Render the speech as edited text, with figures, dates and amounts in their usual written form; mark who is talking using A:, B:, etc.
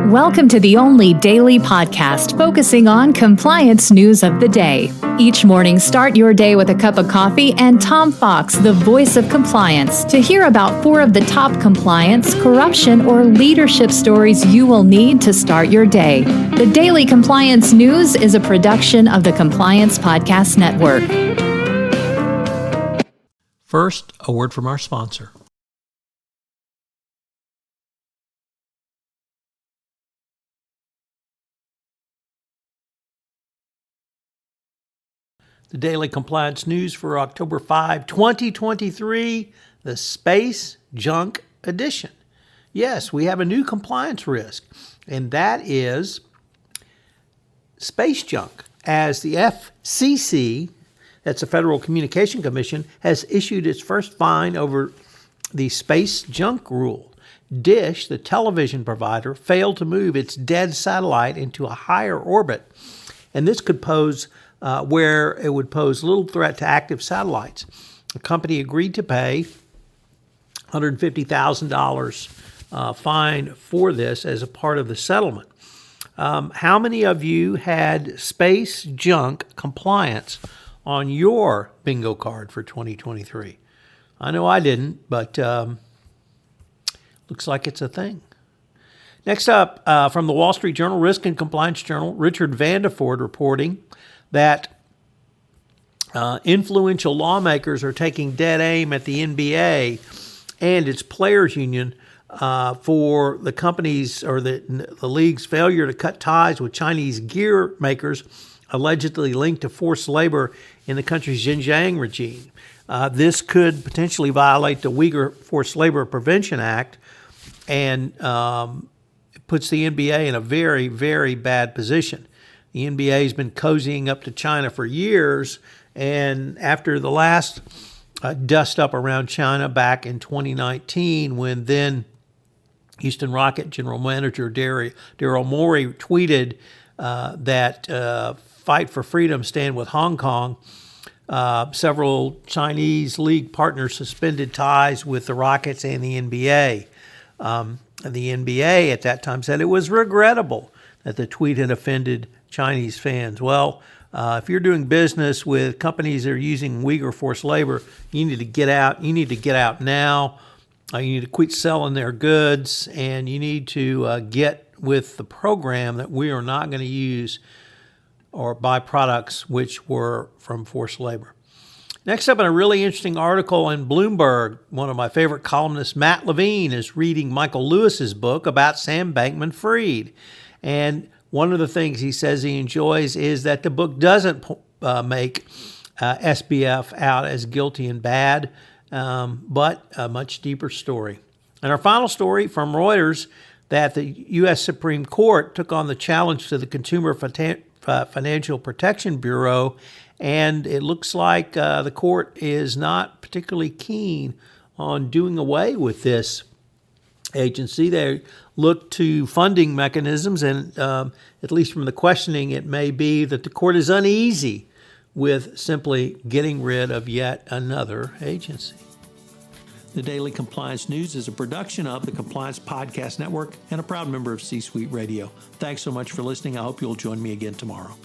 A: Welcome to the only daily podcast focusing on compliance news of the day. Each morning, start your day with a cup of coffee and Tom Fox, the voice of compliance, to hear about 4 of the top compliance, corruption, or leadership stories you will need to start your day. The Daily Compliance News is a production of the Compliance Podcast Network.
B: First, a word from our sponsor. The Daily Compliance News for October 5, 2023, the Space Junk Edition. Yes, we have a new compliance risk, and that is space junk. As the FCC, that's the Federal Communication Commission, has issued its first fine over the space junk rule. Dish, the television provider, failed to move its dead satellite into a higher orbit, and this could pose where it would pose little threat to active satellites. The company agreed to pay $150,000 fine for this as a part of the settlement. How many of you had space junk compliance on your bingo card for 2023? I know I didn't, but looks like it's a thing. Next up, from the Wall Street Journal, Risk and Compliance Journal, Richard Vandeford reporting that influential lawmakers are taking dead aim at the NBA and its players union for the companies or the league's failure to cut ties with Chinese gear makers allegedly linked to forced labor in the country's Xinjiang regime. This could potentially violate the Uyghur Forced Labor Prevention Act and puts the NBA in a very, very bad position. The NBA has been cozying up to China for years, and after the last dust up around China back in 2019, when then Houston Rocket general manager Daryl Morey tweeted that fight for freedom, stand with Hong Kong, several Chinese league partners suspended ties with the Rockets and the NBA. The NBA at that time said it was regrettable that the tweet had offended Chinese fans. Well, if you're doing business with companies that are using Uyghur forced labor, you need to get out. You need to get out now. You need to quit selling their goods, and you need to get with the program that we are not going to use or buy products which were from forced labor. Next up, in a really interesting article in Bloomberg, one of my favorite columnists, Matt Levine, is reading Michael Lewis's book about Sam Bankman-Fried. And one of the things he says he enjoys is that the book doesn't make SBF out as guilty and bad, but a much deeper story. And our final story from Reuters, that the U.S. Supreme Court took on the challenge to the Consumer Financial Protection Bureau, and it looks like the court is not particularly keen on doing away with this agency. They look to funding mechanisms, and at least from the questioning, it may be that the court is uneasy with simply getting rid of yet another agency. The Daily Compliance News is a production of the Compliance Podcast Network and a proud member of C-Suite Radio. Thanks so much for listening. I hope you'll join me again tomorrow.